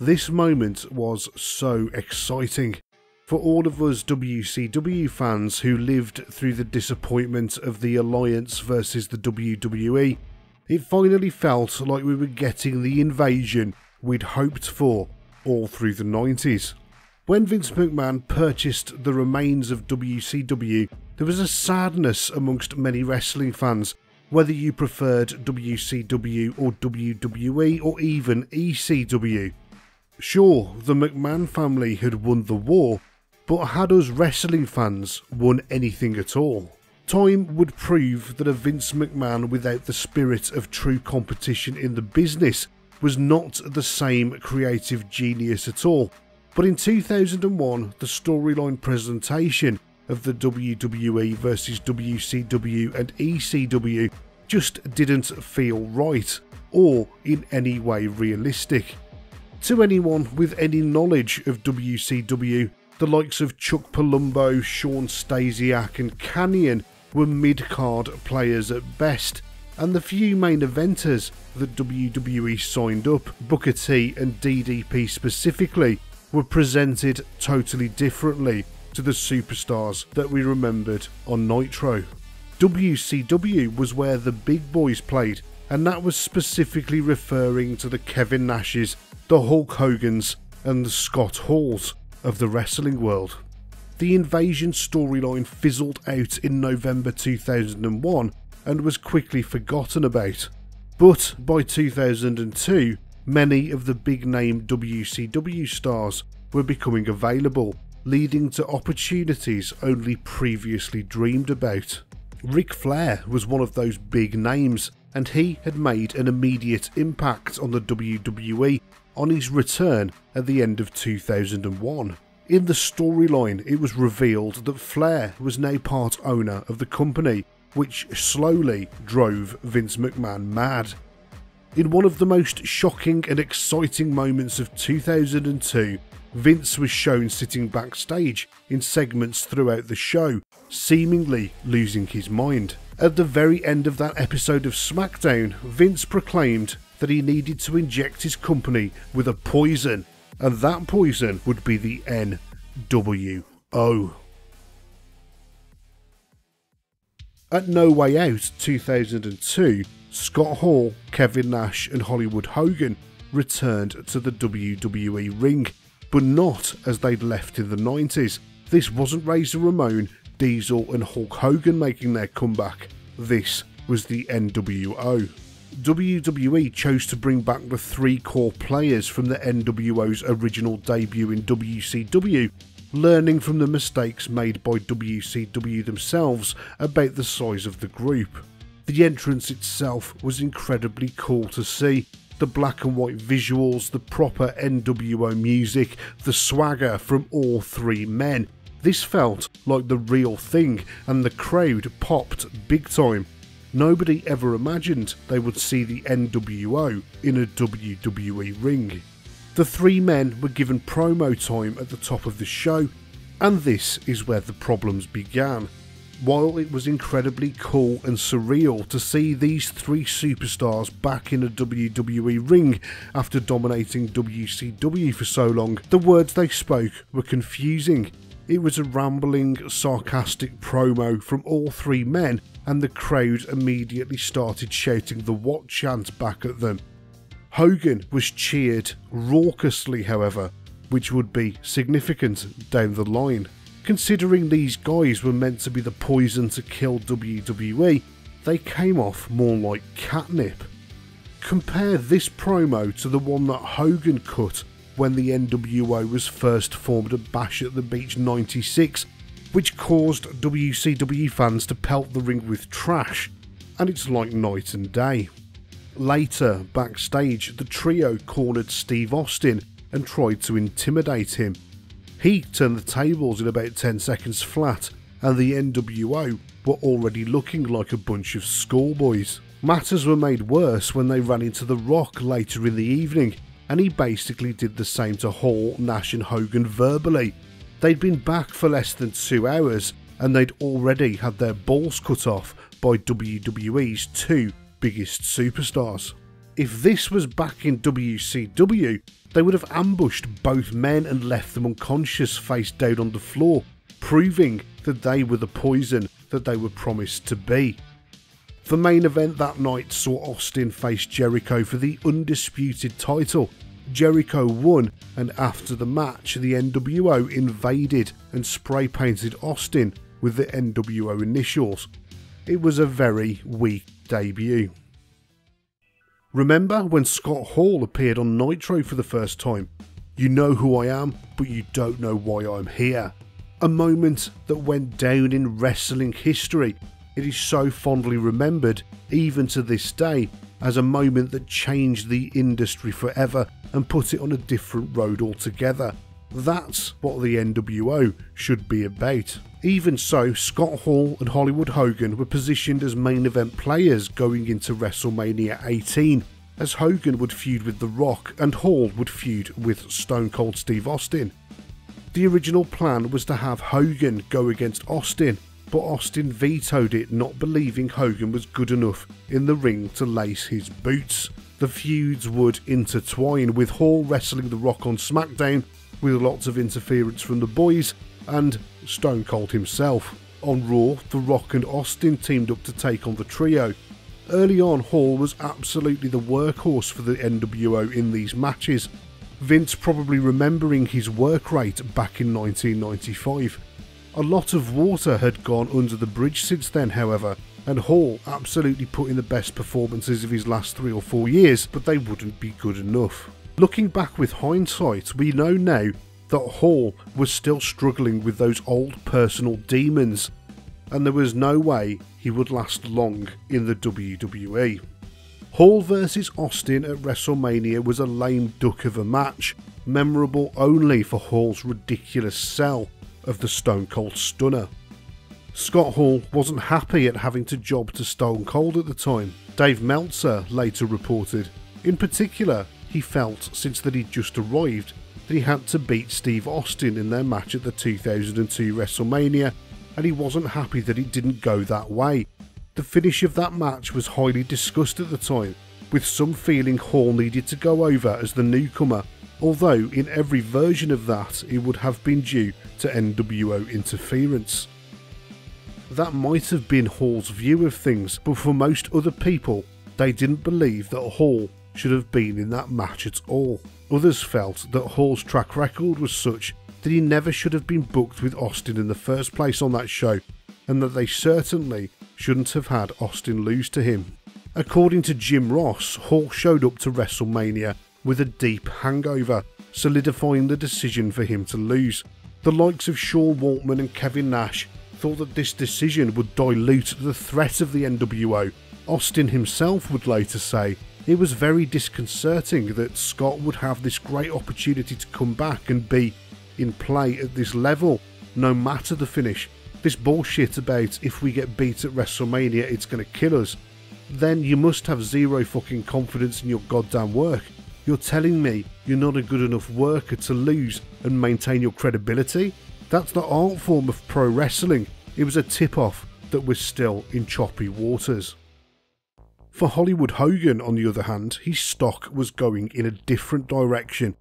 This moment was so exciting. For all of us WCW fans who lived through the disappointment of the Alliance versus the WWE, it finally felt like we were getting the invasion we'd hoped for all through the 90s. When Vince McMahon purchased the remains of WCW, there was a sadness amongst many wrestling fans, whether you preferred WCW or WWE or even ECW. Sure, the McMahon family had won the war, but had us wrestling fans won anything at all? Time would prove that a Vince McMahon without the spirit of true competition in the business was not the same creative genius at all. But in 2001, the storyline presentation of the WWE versus WCW and ECW just didn't feel right, or in any way realistic. To anyone with any knowledge of WCW, the likes of Chuck Palumbo, Sean Stasiak and Kanyon were mid-card players at best, and the few main eventers that WWE signed up, Booker T and DDP specifically, were presented totally differently to the superstars that we remembered on Nitro. WCW was where the big boys played, and that was specifically referring to the Kevin Nashes, the Hulk Hogans and the Scott Halls of the wrestling world. The invasion storyline fizzled out in November 2001 and was quickly forgotten about. But by 2002, many of the big name WCW stars were becoming available, leading to opportunities only previously dreamed about. Ric Flair was one of those big names, and he had made an immediate impact on the WWE on his return at the end of 2001. In the storyline, it was revealed that Flair was now part owner of the company, which slowly drove Vince McMahon mad. In one of the most shocking and exciting moments of 2002, Vince was shown sitting backstage in segments throughout the show, seemingly losing his mind. At the very end of that episode of SmackDown, Vince proclaimed that he needed to inject his company with a poison, and that poison would be the NWO. At No Way Out 2002, Scott Hall, Kevin Nash and Hollywood Hogan returned to the WWE ring, but not as they'd left in the 90s. This wasn't Razor Ramon, Diesel and Hulk Hogan making their comeback. This was the NWO. WWE chose to bring back the three core players from the NWO's original debut in WCW, learning from the mistakes made by WCW themselves about the size of the group. The entrance itself was incredibly cool to see. The black and white visuals, the proper NWO music, the swagger from all three men. This felt like the real thing, and the crowd popped big time. Nobody ever imagined they would see the NWO in a WWE ring. The three men were given promo time at the top of the show, and this is where the problems began. While it was incredibly cool and surreal to see these three superstars back in a WWE ring after dominating WCW for so long, the words they spoke were confusing. It was a rambling, sarcastic promo from all three men, and the crowd immediately started shouting the "What" chant back at them. Hogan was cheered raucously, however, which would be significant down the line. Considering these guys were meant to be the poison to kill WWE, they came off more like catnip. Compare this promo to the one that Hogan cut when the NWO was first formed at Bash at the Beach 96, which caused WCW fans to pelt the ring with trash, and it's like night and day. Later, backstage, the trio cornered Steve Austin and tried to intimidate him. He turned the tables in about 10 seconds flat, and the NWO were already looking like a bunch of schoolboys. Matters were made worse when they ran into The Rock later in the evening, and he basically did the same to Hall, Nash and Hogan verbally. They'd been back for less than 2 hours, and they'd already had their balls cut off by WWE's two biggest superstars. If this was back in WCW, they would have ambushed both men and left them unconscious face down on the floor, proving that they were the poison that they were promised to be. The main event that night saw Austin face Jericho for the undisputed title. Jericho won, and after the match the NWO invaded and spray painted Austin with the NWO initials. It was a very weak debut. Remember when Scott Hall appeared on Nitro for the first time? You know who I am, but you don't know why I'm here. A moment that went down in wrestling history. It is so fondly remembered, even to this day, as a moment that changed the industry forever and put it on a different road altogether. That's what the NWO should be about. Even so, Scott Hall and Hollywood Hogan were positioned as main event players going into WrestleMania 18, as Hogan would feud with The Rock and Hall would feud with Stone Cold Steve Austin. The original plan was to have Hogan go against Austin, but Austin vetoed it, not believing Hogan was good enough in the ring to lace his boots. The feuds would intertwine, with Hall wrestling The Rock on SmackDown, with lots of interference from the boys, and Stone Cold himself. On Raw, The Rock and Austin teamed up to take on the trio. Early on, Hall was absolutely the workhorse for the NWO in these matches, Vince probably remembering his work rate back in 1995. A lot of water had gone under the bridge since then, however, and Hall absolutely put in the best performances of his last 3 or 4 years, but they wouldn't be good enough. Looking back with hindsight, we know now that Hall was still struggling with those old personal demons, and there was no way he would last long in the WWE. Hall vs Austin at WrestleMania was a lame duck of a match, memorable only for Hall's ridiculous sell of the Stone Cold Stunner. Scott Hall wasn't happy at having to job to Stone Cold at the time. Dave Meltzer later reported, in particular, he felt since that he'd just arrived that he had to beat Steve Austin in their match at the 2002 WrestleMania, and he wasn't happy that it didn't go that way. The finish of that match was highly discussed at the time, with some feeling Hall needed to go over as the newcomer, although in every version of that it would have been due to NWO interference. That might have been Hall's view of things, but for most other people, they didn't believe that Hall should have been in that match at all. Others felt that Hall's track record was such that he never should have been booked with Austin in the first place on that show, and that they certainly shouldn't have had Austin lose to him. According to Jim Ross, Hall showed up to WrestleMania with a deep hangover, solidifying the decision for him to lose. The likes of Shawn Waltman and Kevin Nash thought that this decision would dilute the threat of the NWO. Austin himself would later say, "It was very disconcerting that Scott would have this great opportunity to come back and be in play at this level, no matter the finish. This bullshit about if we get beat at WrestleMania it's going to kill us. Then you must have zero fucking confidence in your goddamn work. You're telling me you're not a good enough worker to lose and maintain your credibility? That's the art form of pro wrestling." It was a tip-off that was still in choppy waters. For Hollywood Hogan, on the other hand, his stock was going in a different direction.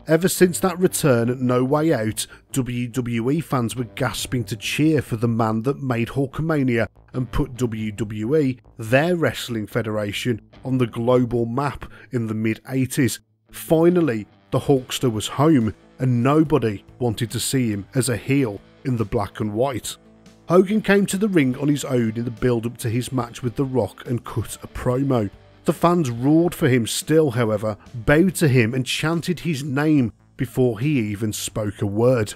Ever since that return at No Way Out, WWE fans were gasping to cheer for the man that made Hulkamania and put WWE, their wrestling federation, on the global map in the mid-80s. Finally, the Hulkster was home, and nobody wanted to see him as a heel in the black and white. Hogan came to the ring on his own in the build-up to his match with The Rock and cut a promo. The fans roared for him still, however, bowed to him and chanted his name before he even spoke a word.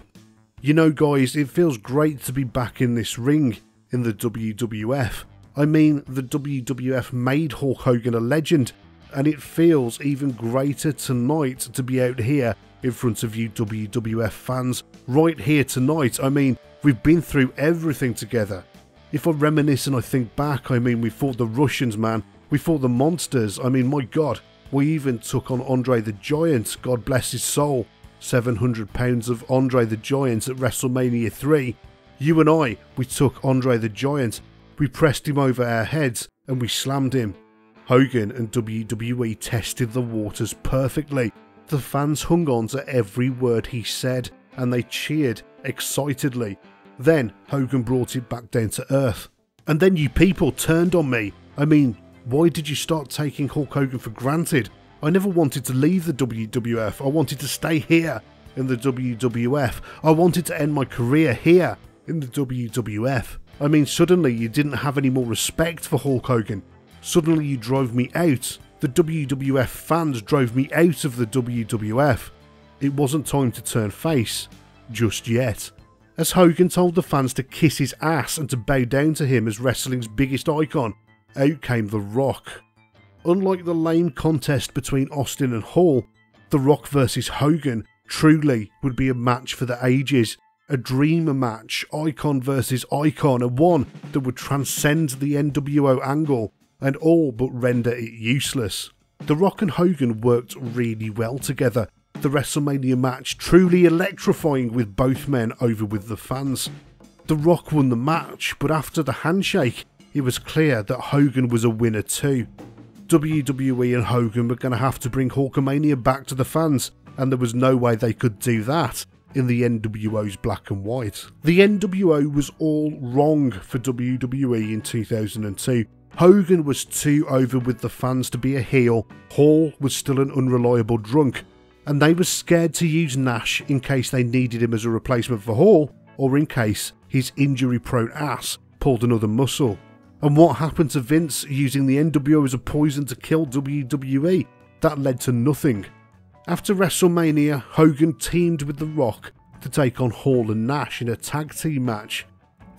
You know guys, it feels great to be back in this ring, in the WWF. I mean, the WWF made Hulk Hogan a legend, and it feels even greater tonight to be out here in front of you WWF fans. Right here tonight, I mean, we've been through everything together. If I reminisce and I think back, I mean, we fought the Russians, man. We fought the monsters. I mean, my God, we even took on Andre the Giant, God bless his soul. 700 pounds of Andre the Giant at WrestleMania 3. You and I, we took Andre the Giant. We pressed him over our heads and we slammed him. Hogan and WWE tested the waters perfectly. The fans hung on to every word he said, and they cheered excitedly. Then Hogan brought it back down to earth. And then you people turned on me. I mean, why did you start taking Hulk Hogan for granted? I never wanted to leave the WWF. I wanted to stay here in the WWF. I wanted to end my career here in the WWF. I mean, suddenly you didn't have any more respect for Hulk Hogan. Suddenly you drove me out. The WWF fans drove me out of the WWF. It wasn't time to turn face just yet. As Hogan told the fans to kiss his ass and to bow down to him as wrestling's biggest icon, out came The Rock. Unlike the lame contest between Austin and Hall, The Rock versus Hogan truly would be a match for the ages, a dream match, icon versus icon, and one that would transcend the NWO angle and all but render it useless. The Rock and Hogan worked really well together, the WrestleMania match truly electrifying with both men over with the fans. The Rock won the match, but after the handshake, it was clear that Hogan was a winner too. WWE and Hogan were going to have to bring Hulkamania back to the fans, and there was no way they could do that in the NWO's Black and White. The NWO was all wrong for WWE in 2002. Hogan was too over with the fans to be a heel, Hall was still an unreliable drunk, and they were scared to use Nash in case they needed him as a replacement for Hall, or in case his injury-prone ass pulled another muscle. And what happened to Vince using the NWO as a poison to kill WWE? That led to nothing. After WrestleMania, Hogan teamed with The Rock to take on Hall and Nash in a tag team match.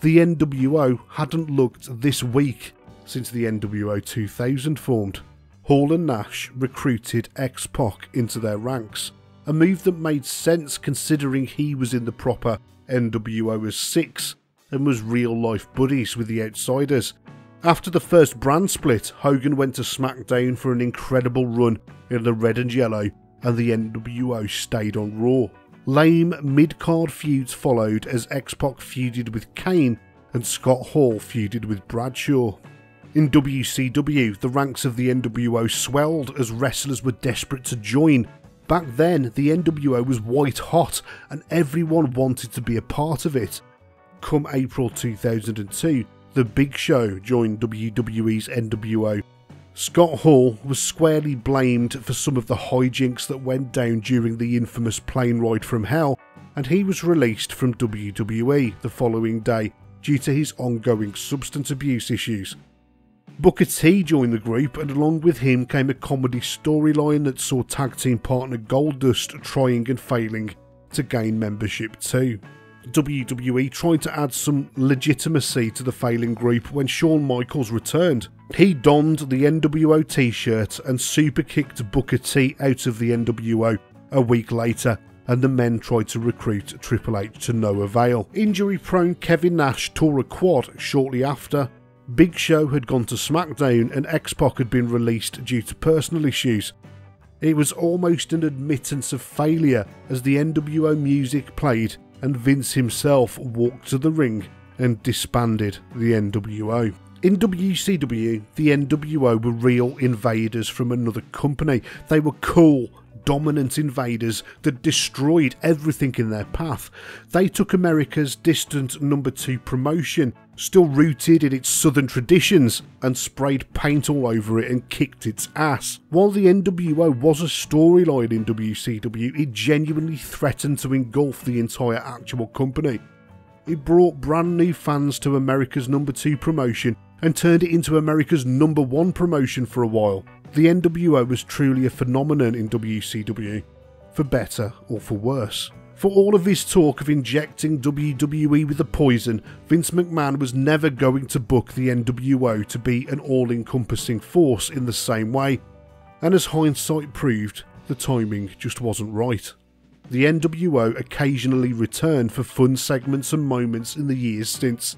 The NWO hadn't looked this weak since the NWO 2000 formed. Hall and Nash recruited X-Pac into their ranks, a move that made sense considering he was in the proper NWO as 6 and was real-life buddies with the Outsiders. After the first brand split, Hogan went to SmackDown for an incredible run in the red and yellow, and the NWO stayed on Raw. Lame mid-card feuds followed as X-Pac feuded with Kane and Scott Hall feuded with Bradshaw. In WCW, the ranks of the NWO swelled as wrestlers were desperate to join. Back then, the NWO was white hot and everyone wanted to be a part of it. Come April 2002, The Big Show joined WWE's NWO. Scott Hall was squarely blamed for some of the hijinks that went down during the infamous plane ride from hell, and he was released from WWE the following day due to his ongoing substance abuse issues. Booker T joined the group, and along with him came a comedy storyline that saw tag team partner Goldust trying and failing to gain membership too. WWE tried to add some legitimacy to the failing group when Shawn Michaels returned. He donned the NWO t-shirt and super kicked Booker T out of the NWO a week later, and the men tried to recruit Triple H to no avail. Injury-prone Kevin Nash tore a quad shortly after. Big Show had gone to SmackDown and X-Pac had been released due to personal issues. It was almost an admittance of failure as the NWO music played and Vince himself walked to the ring and disbanded the NWO. In WCW, the NWO were real invaders from another company. They were cool, dominant invaders that destroyed everything in their path. They took America's distant number 2 promotion, still rooted in its southern traditions, and sprayed paint all over it and kicked its ass. While the NWO was a storyline in WCW, it genuinely threatened to engulf the entire actual company. It brought brand new fans to America's number 2 promotion and turned it into America's number 1 promotion for a while. The NWO was truly a phenomenon in WCW, for better or for worse. For all of his talk of injecting WWE with a poison, Vince McMahon was never going to book the NWO to be an all-encompassing force in the same way, and as hindsight proved, the timing just wasn't right. The NWO occasionally returned for fun segments and moments in the years since,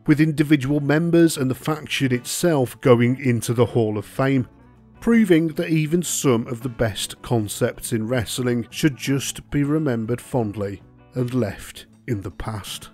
with individual members and the faction itself going into the Hall of Fame, proving that even some of the best concepts in wrestling should just be remembered fondly and left in the past.